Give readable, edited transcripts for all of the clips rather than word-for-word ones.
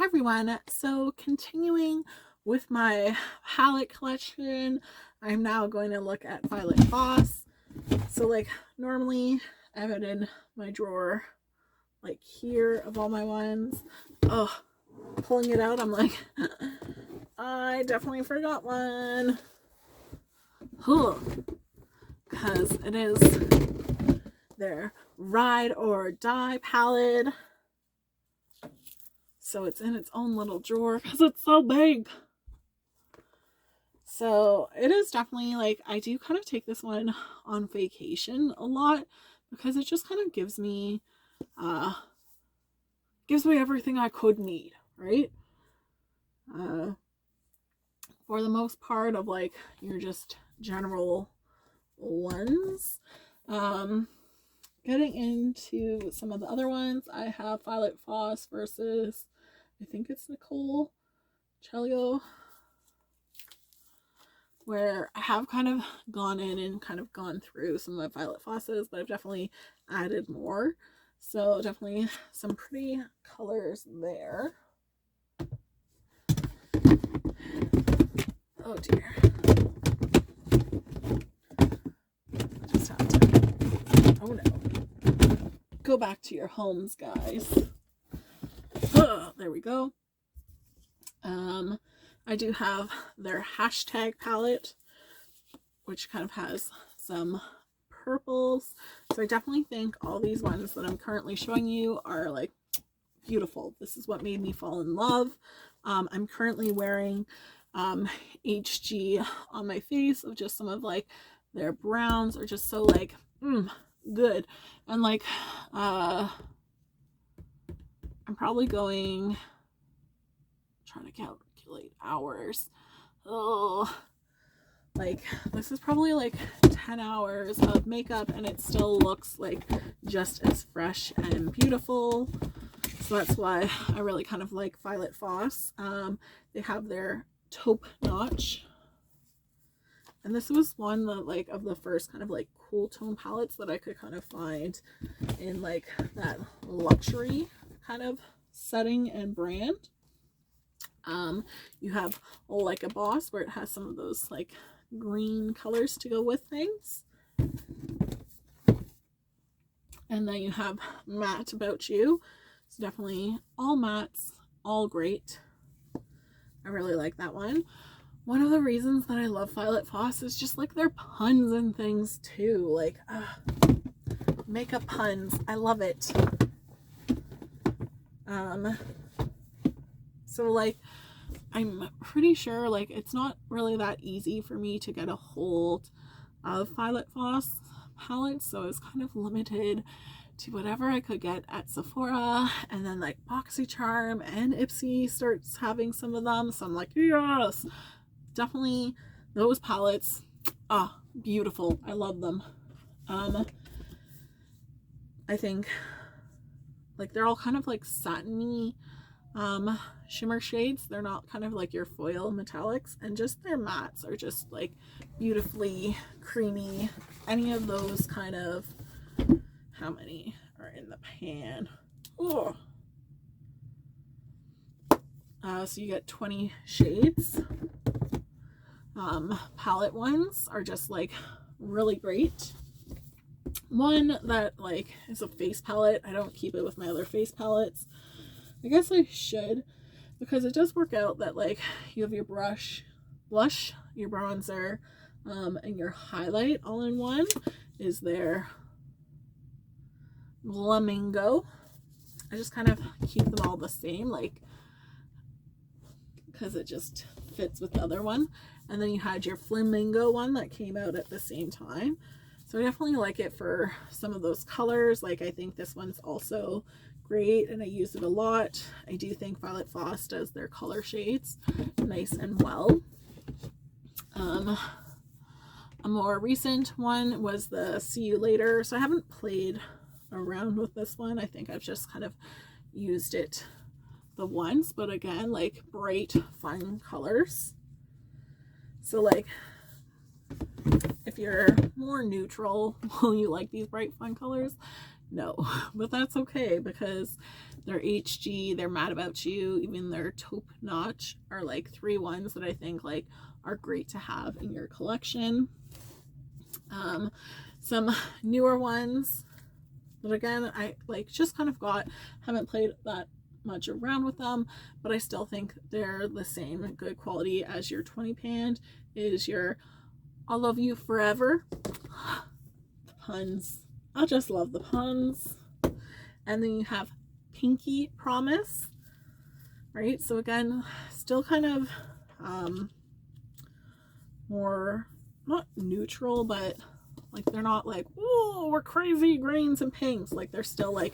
Hi everyone. So continuing with my palette collection, I'm now going to look at Violet Voss. So like normally I have it in my drawer like here of all my ones. Oh, pulling it out, I'm like, I definitely forgot one. Because it is their Ride or Die palette. So it's in its own little drawer because it's so big. So it is definitely like, I do kind of take this one on vacation a lot because it just kind of gives me everything I could need, right? For the most part of like your just general ones. Getting into some of the other ones, I have Violet Voss versus, I think it's Nicole Chelio, where I have kind of gone in and kind of gone through some of my Violet Vosses, but I've definitely added more. So definitely some pretty colors there. Oh dear. Just have to, oh no. Go back to your homes, guys. Oh, there we go. I do have their hashtag palette, which kind of has some purples. So I definitely think all these ones that I'm currently showing you are like beautiful. This is what made me fall in love. I'm currently wearing HG on my face of just some of like their browns are just so like good. And like I'm probably going, trying to calculate hours. Oh, like this is probably like 10 hours of makeup and it still looks like just as fresh and beautiful. So that's why I really kind of like Violet Voss. They have their taupe notch, and this was one that like of the first kind of like cool tone palettes that I could kind of find in like that luxury kind of setting and brand. You have like a Voss where it has some of those like green colors to go with things. And then you have Matte About You. It's definitely all mattes, all great. I really like that one. One of the reasons that I love Violet Voss is just like their puns and things too. Like makeup puns. I love it. So like I'm pretty sure like it's not really that easy for me to get a hold of Violet Voss palettes, so it's kind of limited to whatever I could get at Sephora, and then like BoxyCharm and Ipsy starts having some of them, so I'm like, yes, definitely those palettes. Beautiful. I love them. I think like they're all kind of like satiny shimmer shades. They're not kind of like your foil metallics, and just their mattes are just like beautifully creamy. Any of those kind of, how many are in the pan? Oh, so you get 20 shades. Palette ones are just like really great. One that like is a face palette, I don't keep it with my other face palettes. I guess I should, because it does work out that like you have your blush, your bronzer, and your highlight all in one. Is their Flamingo. I just kind of keep them all the same, like, because it just fits with the other one. And then you had your Flamingo one that came out at the same time. So I definitely like it for some of those colors. Like I think this one's also great and I use it a lot. I do think Violet Voss does their color shades nice and well. A more recent one was the See You Later. So I haven't played around with this one. I think I've just kind of used it the once, but again, like bright, fun colors. So like if you're more neutral, will you like these bright, fun colors? No, but that's okay, because their HG, they're Mad About You, even their Taupe Notch are like 3 ones that I think like are great to have in your collection. Some newer ones that again I like just kind of haven't played that much around with them, but I still think they're the same good quality as your 20 pound is your I'll Love You Forever. The puns. I just love the puns. And then you have Pinky Promise, right? So again, still kind of more not neutral, but like they're not like, oh, we're crazy greens and pinks. Like they're still like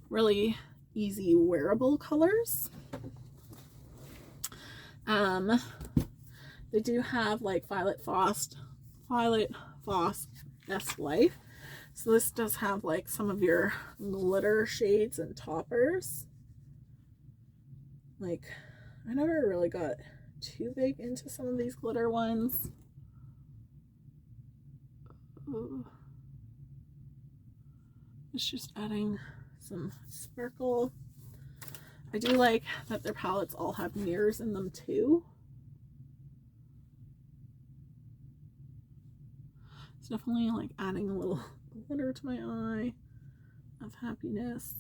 really easy wearable colors. They do have like Violet Voss Best Life. So this does have like some of your glitter shades and toppers. Like I never really got too big into some of these glitter ones. Ooh. It's just adding some sparkle. I do like that their palettes all have mirrors in them too. It's definitely like adding a little glitter to my eye of happiness.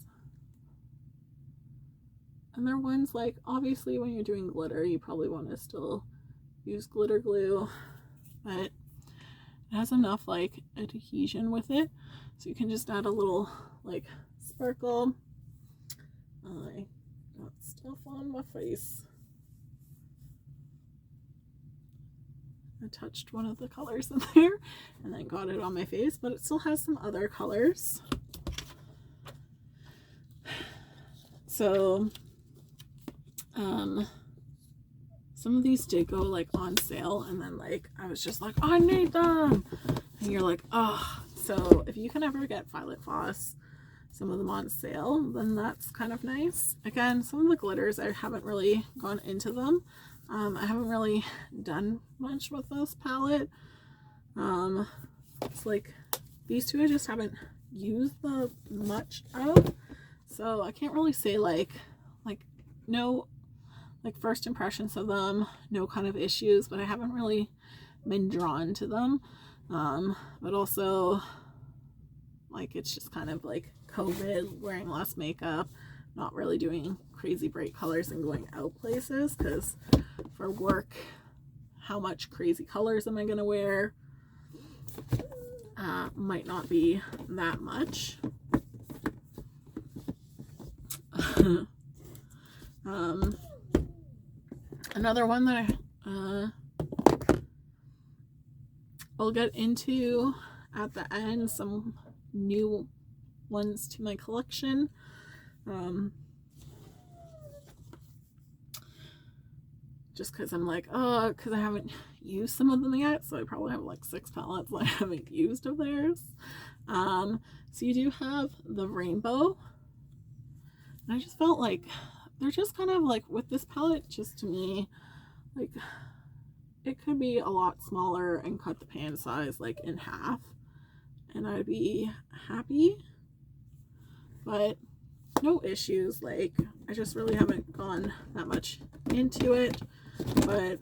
And they're ones like, obviously when you're doing glitter, you probably want to still use glitter glue, but it has enough like adhesion with it, so you can just add a little like sparkle. I got stuff on my face. I touched one of the colors in there and then got it on my face, but it still has some other colors. So some of these did go like on sale, and then like I was just like, I need them, and you're like, oh. So if you can ever get Violet Voss, some of them on sale, then that's kind of nice. Again, some of the glitters I haven't really gone into them. I haven't really done much with this palette. It's like these two I just haven't used the much of, so I can't really say like no like first impressions of them, no kind of issues, but I haven't really been drawn to them. But also like it's just kind of like COVID, wearing less makeup, not really doing crazy bright colors and going out places, because for work, how much crazy colors am I gonna wear? Might not be that much. Another one that I'll get into at the end, some new ones to my collection. Just because I'm like, oh, because I haven't used some of them yet, so I probably have like 6 palettes that I haven't used of theirs. So you do have the rainbow, and I just felt like they're just kind of like, with this palette, just to me, like it could be a lot smaller and cut the pan size like in half and I'd be happy, but no issues. Like I just really haven't gone that much into it, but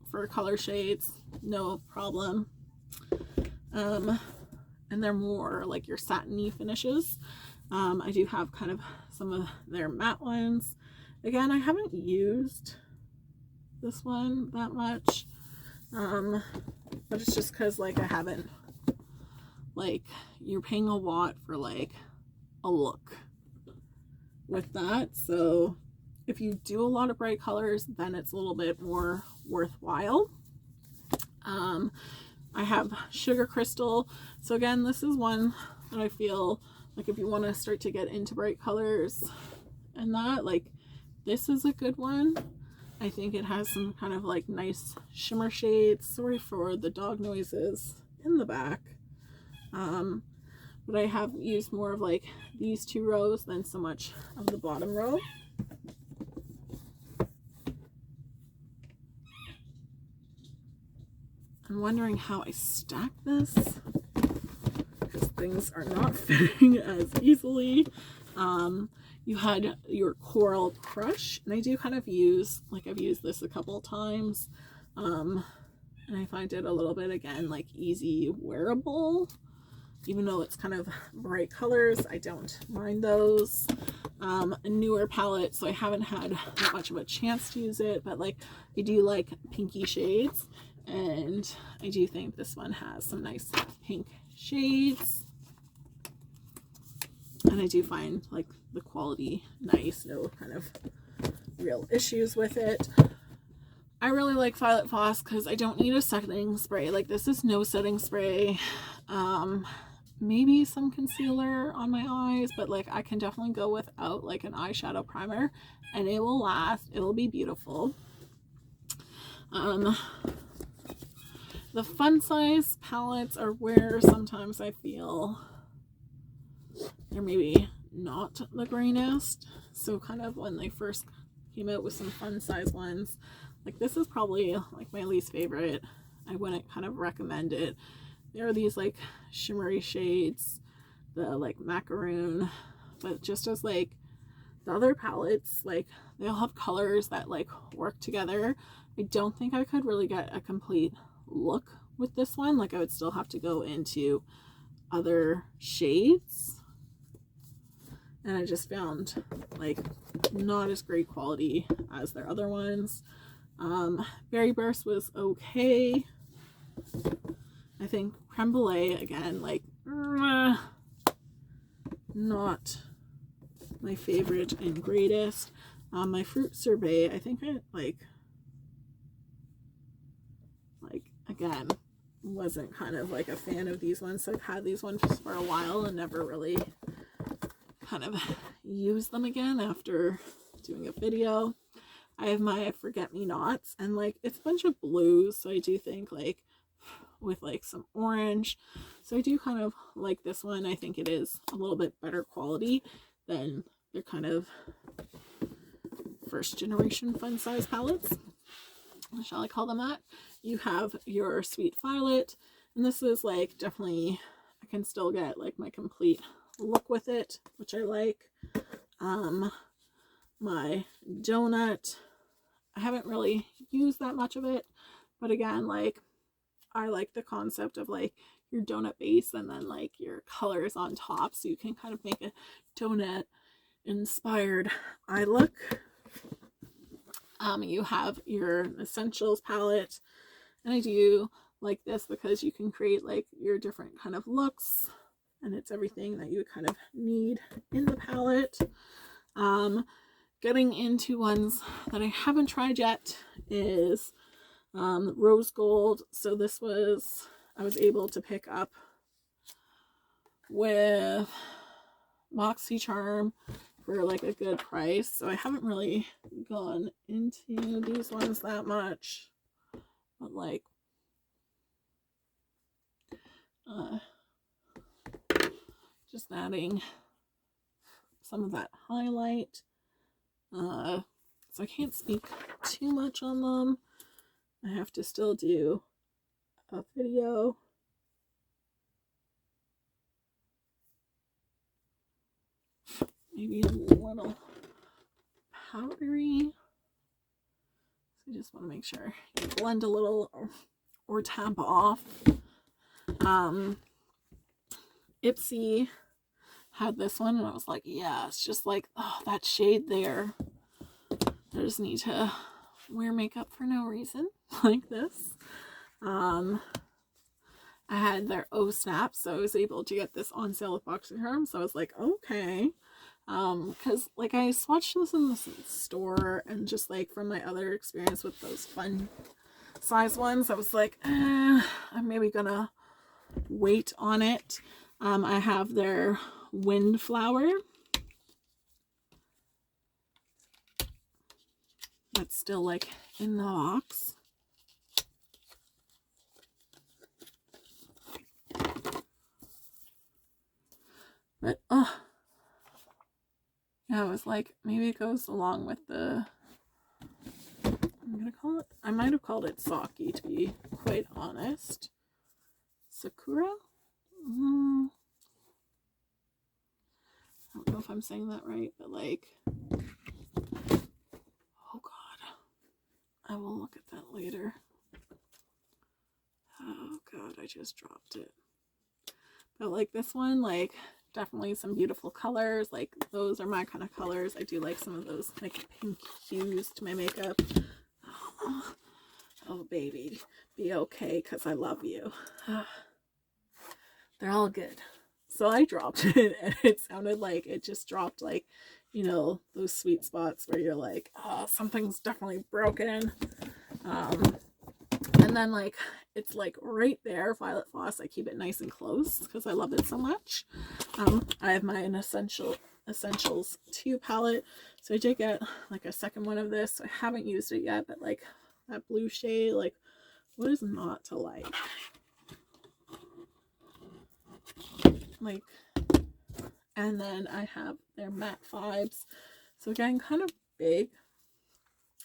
for color shades, no problem. And they're more like your satiny finishes. I do have kind of some of their matte ones. Again, I haven't used this one that much, but it's just because like I haven't, like you're paying a lot for like a look with that. So if you do a lot of bright colors, then it's a little bit more worthwhile. I have Sugar Crystal. So again, this is one that I feel like if you want to start to get into bright colors and that, like this is a good one. I think it has some kind of like nice shimmer shades. Sorry for the dog noises in the back. But I have used more of like these 2 rows than so much of the bottom row. I'm wondering how I stack this, because things are not fitting as easily. you had your Coral Crush, and I do kind of use, like, I've used this a couple times, and I find it a little bit, again, like, easy wearable. Even though it's kind of bright colors, I don't mind those. A newer palette, so I haven't had that much of a chance to use it, but like, I do like pinky shades, and I do think this one has some nice pink shades, and I do find like the quality nice, no kind of real issues with it. I really like Violet Voss because I don't need a setting spray. Like, this is no setting spray. Maybe some concealer on my eyes, but like, I can definitely go without like an eyeshadow primer and it will last. It will be beautiful. The fun size palettes are where sometimes I feel they're maybe not the greatest. So kind of when they first came out with some fun size ones, like, this is probably like my least favorite. I wouldn't kind of recommend it. There are these like shimmery shades, the like macaroon, but just as like the other palettes, like, they all have colors that like work together. I don't think I could really get a complete look with this one. Like, I would still have to go into other shades, and I just found like not as great quality as their other ones. Berry Burst was okay. I think Creme Brulee, again, like, not my favorite and greatest. My Fruit Sorbet, I think I like, again, wasn't kind of like a fan of these ones. So I've had these ones for a while and never really kind of used them again after doing a video. I have my Forget Me Nots, and like, it's a bunch of blues, so I do think like with like some orange, so I do kind of like this one. I think it is a little bit better quality than their kind of first generation fun size palettes, shall I call them that. You have your Sweet Violet, and this is like, definitely I can still get like my complete look with it, which I like. My Donut, I haven't really used that much of it, but again, like, I like the concept of like your donut base and then like your colors on top, so you can kind of make a donut inspired eye look. You have your Essentials palette, and I do like this because you can create like your different kind of looks, and it's everything that you kind of need in the palette. Getting into ones that I haven't tried yet is Rose Gold. So this was, I was able to pick up with BoxyCharm for like a good price. So I haven't really gone into these ones that much, but like, just adding some of that highlight. So I can't speak too much on them. I have to still do a video. Maybe a little powdery. So I just want to make sure you blend a little or tap off. Ipsy had this one, and I was like, yeah, it's just like, oh, that shade there. I just need to wear makeup for no reason like this. I had their Oh Snap, so I was able to get this on sale with BoxyCharm, so I was like, okay. Because like, I swatched this in the store, and just like from my other experience with those fun size ones, I was like, I'm maybe gonna wait on it. I have their Windflower. That's still like in the box. But yeah, I was like, maybe it goes along with the, I'm gonna call it, I might have called it Saki, to be quite honest. Sakura? I don't know if I'm saying that right, but like, oh god, I will look at that later. Oh god, I just dropped it. But like this one, like definitely some beautiful colors. Like those are my kind of colors. I do like some of those like pink hues to my makeup. Oh baby, be okay because I love you. They're all good. So I dropped it and it sounded like it just dropped, like, you know, those sweet spots where you're like, oh, something's definitely broken. And then like it's like right there, Violet Voss. I keep it nice and close because I love it so much. I have my Essentials 2 palette, so I did get like a second one of this. I haven't used it yet, but like that blue shade, like what is not to like? Like, and then I have their matte vibes, so again kind of big,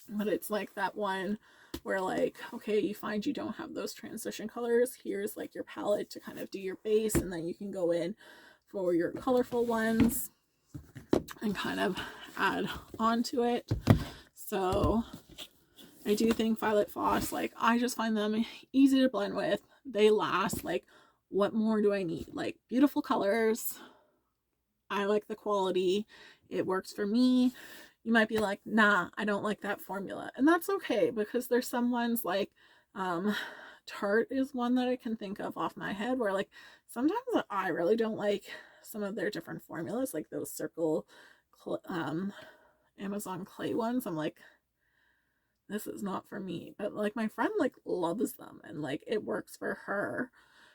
but it's like that one where like, okay, you find you don't have those transition colors, here's like your palette to kind of do your base, and then you can go in for your colorful ones and kind of add on to it. So I do think Violet Voss, like I just find them easy to blend with, they last. Like what more do I need? Like beautiful colors, I like the quality, it works for me. You might be like, nah, I don't like that formula, and that's okay, because there's some ones like Tarte is one that I can think of off my head where like sometimes I really don't like some of their different formulas, like those circle Amazon clay ones. I'm like, this is not for me, but like my friend like loves them and like it works for her.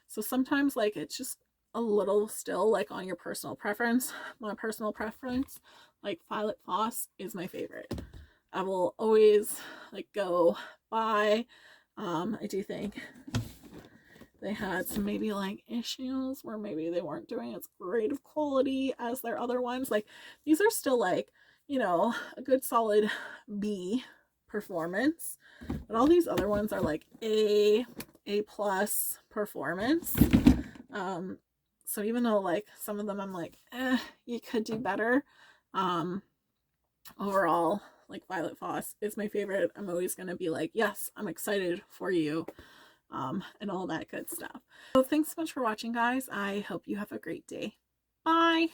So sometimes like it's just a little still like on your personal preference. My personal preference, like Violet Voss is my favorite. I will always like go buy. I do think they had some maybe like issues where maybe they weren't doing as great of quality as their other ones. Like these are still like, you know, a good solid B performance, but all these other ones are like A plus performance. So even though like some of them I'm like, you could do better, overall like Violet Voss is my favorite. I'm always gonna be like, yes, I'm excited for you, and all that good stuff. So thanks so much for watching, guys. I hope you have a great day. Bye.